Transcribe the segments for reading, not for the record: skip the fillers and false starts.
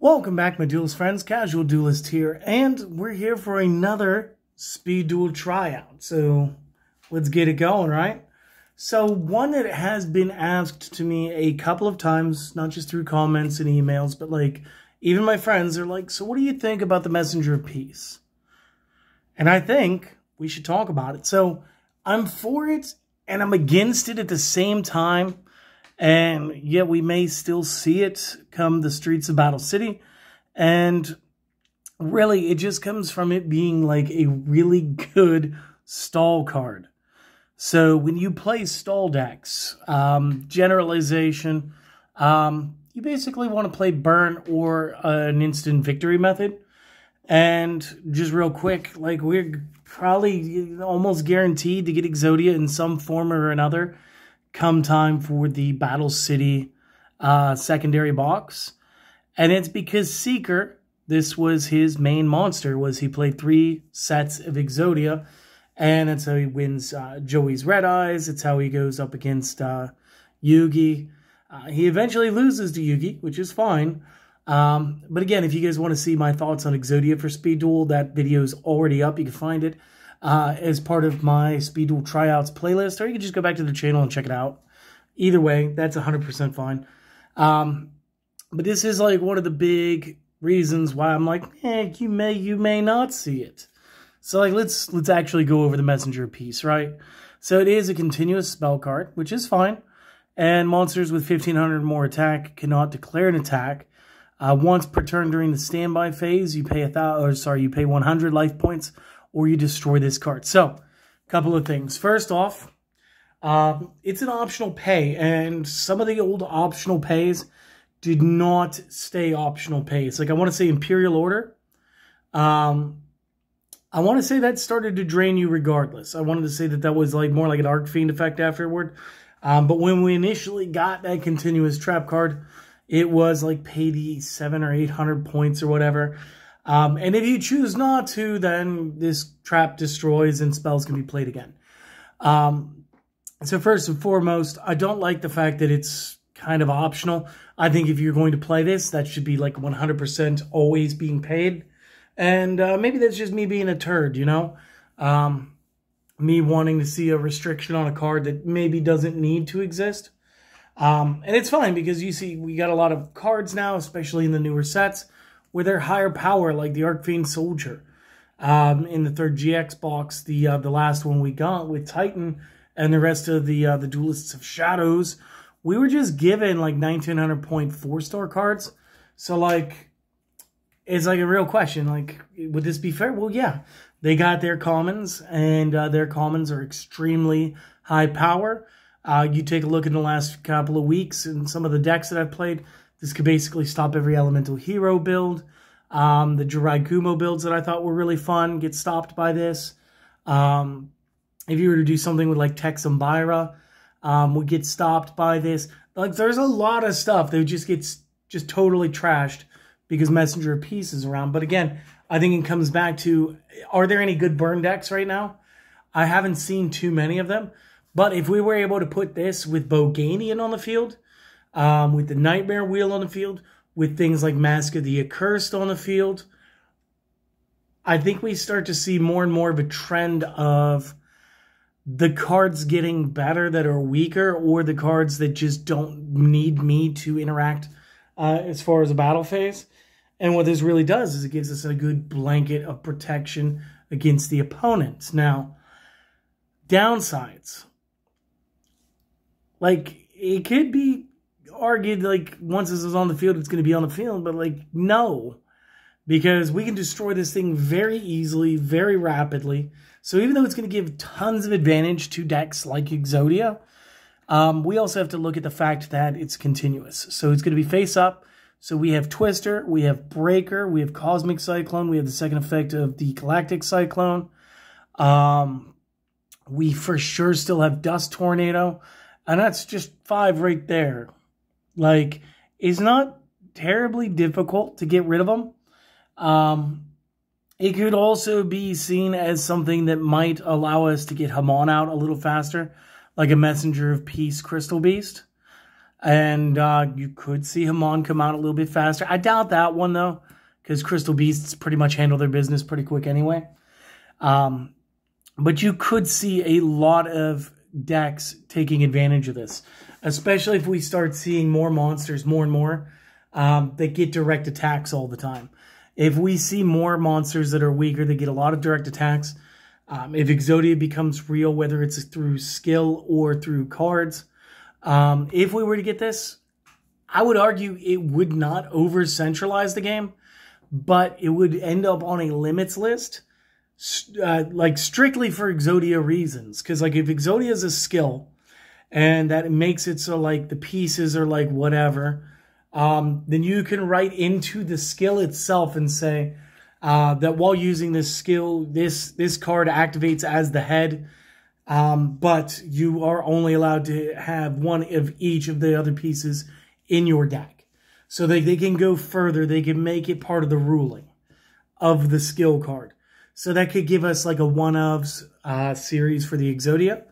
Welcome back, my Duelist friends. Casual Duelist here, and we're here for another speed duel tryout. So let's get it going, right? So one that has been asked to me a couple of times, not just through comments and emails, but like even my friends are like, so what do you think about the Messenger of Peace? And I think we should talk about it. So I'm for it and I'm against it at the same time. And yet we may still see it come the streets of Battle City. And really, it just comes from it being like a really good stall card. So when you play stall decks, generalization, you basically want to play burn or an instant victory method. And just real quick, like we're probably almost guaranteed to get Exodia in some form or another come time for the Battle City secondary box. And it's because Seeker, this was his main monster, was he played 3 sets of Exodia. And that's how he wins Joey's Red Eyes. It's how he goes up against Yugi. He eventually loses to Yugi, which is fine. But again, if you guys want to see my thoughts on Exodia for Speed Duel, that video is already up. You can find it as part of my Speed Duel Tryouts playlist, or you can just go back to the channel and check it out. Either way, that's 100% fine. But this is like one of the big reasons why I'm like, you may not see it. So like, let's actually go over the Messenger of Peace, right? So it is a continuous spell card, which is fine. And monsters with 1500 or more attack cannot declare an attack. Once per turn during the standby phase, you pay 100 life points, or you destroy this card. So, a couple of things. First off, it's an optional pay, and some of the old optional pays did not stay optional pays. Like, I want to say Imperial Order. I want to say that started to drain you regardless. I wanted to say that was like more like an Arc Fiend effect afterward. But when we initially got that continuous trap card, it was like pay the 700 or 800 points or whatever. And if you choose not to, then this trap destroys and spells can be played again. So first and foremost, I don't like the fact that it's kind of optional. I think if you're going to play this, that should be like 100% always being paid. And maybe that's just me being a turd, you know? Me wanting to see a restriction on a card that maybe doesn't need to exist. And it's fine because you see we got a lot of cards now, especially in the newer sets, where they're higher power, like the Arc Fiend Soldier. In the 3rd GX box, the last one we got with Titan and the rest of the Duelists of Shadows, we were just given like 1900 point 4-star cards. So like, it's like a real question. Like, would this be fair? Well, yeah, they got their commons, and their commons are extremely high power. You take a look in the last couple of weeks and some of the decks that I've played, this could basically stop every elemental hero build. The Jirai Kumo builds that I thought were really fun get stopped by this. If you were to do something with like Tex and Byra, would get stopped by this. Like, there's a lot of stuff that just gets just totally trashed because Messenger of Peace is around. But again, I think it comes back to, are there any good burn decks right now? I haven't seen too many of them. But if we were able to put this with Boganian on the field, with the Nightmare Wheel on the field, with things like Mask of the Accursed on the field, I think we start to see more and more of a trend of the cards getting better that are weaker, or the cards that just don't need me to interact as far as a battle phase. And what this really does is it gives us a good blanket of protection against the opponent. Now, downsides. Like, it could be argued, like, once this is on the field, it's going to be on the field. But, like, no. Because we can destroy this thing very easily, very rapidly. So even though it's going to give tons of advantage to decks like Exodia, we also have to look at the fact that it's continuous. So it's going to be face up. So we have Twister, we have Breaker, we have Cosmic Cyclone, we have the second effect of the Galactic Cyclone. We for sure still have Dust Tornado. And that's just 5 right there. Like, it's not terribly difficult to get rid of them. It could also be seen as something that might allow us to get Hamon out a little faster, like a Messenger of Peace Crystal Beast. And you could see Hamon come out a little bit faster. I doubt that one, though, because Crystal Beasts pretty much handle their business pretty quick anyway. But you could see a lot of decks taking advantage of this, especially if we start seeing more monsters more and more that get direct attacks all the time. If we see more monsters that are weaker, that get a lot of direct attacks, if Exodia becomes real, whether it's through skill or through cards, if we were to get this, I would argue it would not over-centralize the game, but it would end up on a limits list, like strictly for Exodia reasons. Because like if Exodia is a skill, and that makes it so like the pieces are like whatever, then you can write into the skill itself and say that while using this skill, this card activates as the head, but you are only allowed to have one of each of the other pieces in your deck. So they can go further. They can make it part of the ruling of the skill card. So that could give us like a one-ofs series for the Exodia.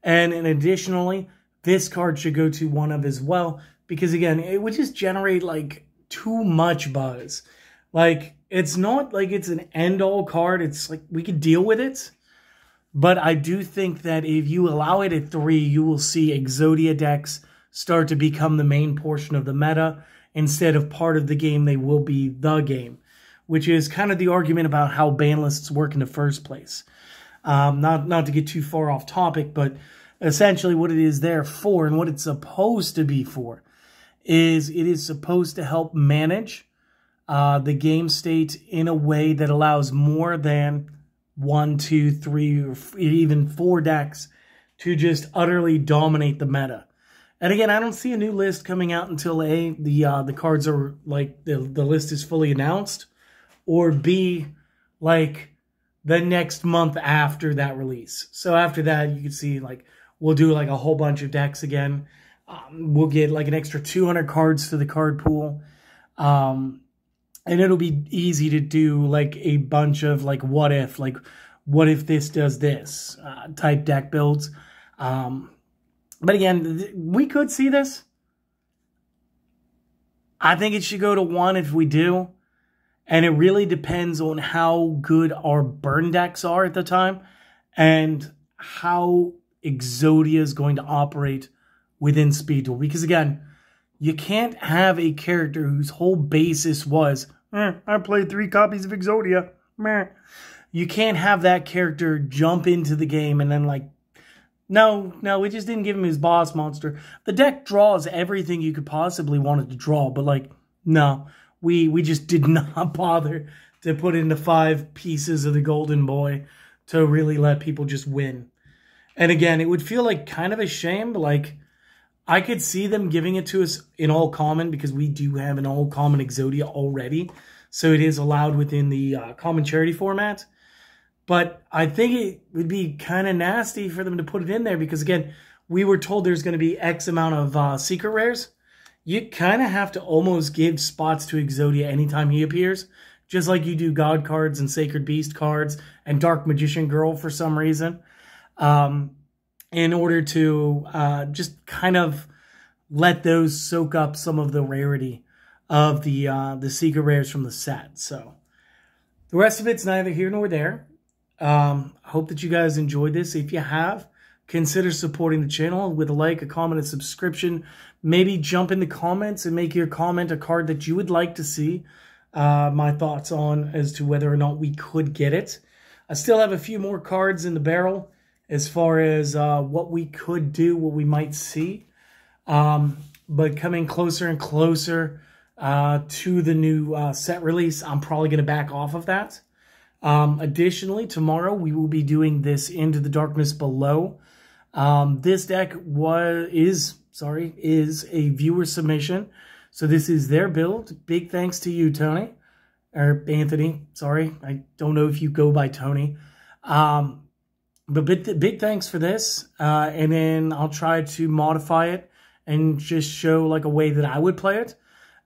And additionally, this card should go to one of as well. Because again, it would just generate like too much buzz. Like, it's not like it's an end-all card. It's like we could deal with it. But I do think that if you allow it at 3, you will see Exodia decks start to become the main portion of the meta. Instead of part of the game, they will be the game. Which is kind of the argument about how ban lists work in the first place. Not to get too far off topic, but essentially what it is there for and what it's supposed to be for is it is supposed to help manage the game state in a way that allows more than 1, 2, 3, or even 4 decks to just utterly dominate the meta. And again, I don't see a new list coming out until A, the cards are like the list is fully announced, or B, like the next month after that release. So after that, you can see like we'll do like a whole bunch of decks again. We'll get like an extra 200 cards to the card pool. And it'll be easy to do like a bunch of like what if this does this type deck builds. But again, we could see this. I think it should go to 1 if we do. And it really depends on how good our burn decks are at the time and how Exodia is going to operate within Speed Duel. Because again, you can't have a character whose whole basis was, I played 3 copies of Exodia. Meh. You can't have that character jump into the game and then like, no, we just didn't give him his boss monster. The deck draws everything you could possibly want it to draw, but like, no. We just did not bother to put in the 5 pieces of the Golden Boy to really let people just win. And again, it would feel like kind of a shame, but like I could see them giving it to us in all common because we do have an all common Exodia already. So it is allowed within the common charity format. But I think it would be kind of nasty for them to put it in there because again, we were told there's going to be X amount of secret rares. You kind of have to almost give spots to Exodia anytime he appears, just like you do God cards and Sacred Beast cards and Dark Magician Girl for some reason, in order to just kind of let those soak up some of the rarity of the secret rares from the set. So the rest of it's neither here nor there. I hope that you guys enjoyed this. If you have, consider supporting the channel with a like, a comment, a subscription. Maybe jump in the comments and make your comment a card that you would like to see my thoughts on as to whether or not we could get it. I still have a few more cards in the barrel as far as what we could do, what we might see. But coming closer and closer to the new set release, I'm probably going to back off of that. Additionally, tomorrow we will be doing this Into the Darkness Below. This deck is a viewer submission. So this is their build. Big thanks to you, Tony. Or Anthony. Sorry. I don't know if you go by Tony. But big thanks for this. And then I'll try to modify it and just show like a way that I would play it.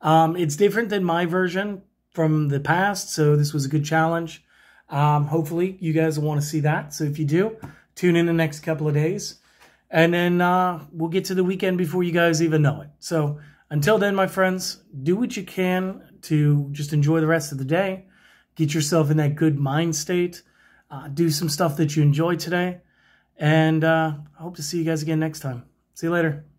It's different than my version from the past. So this was a good challenge. Hopefully you guys will want to see that. So if you do, tune in the next couple of days. And then we'll get to the weekend before you guys even know it. So until then, my friends, do what you can to just enjoy the rest of the day. Get yourself in that good mind state. Do some stuff that you enjoyed today. And I hope to see you guys again next time. See you later.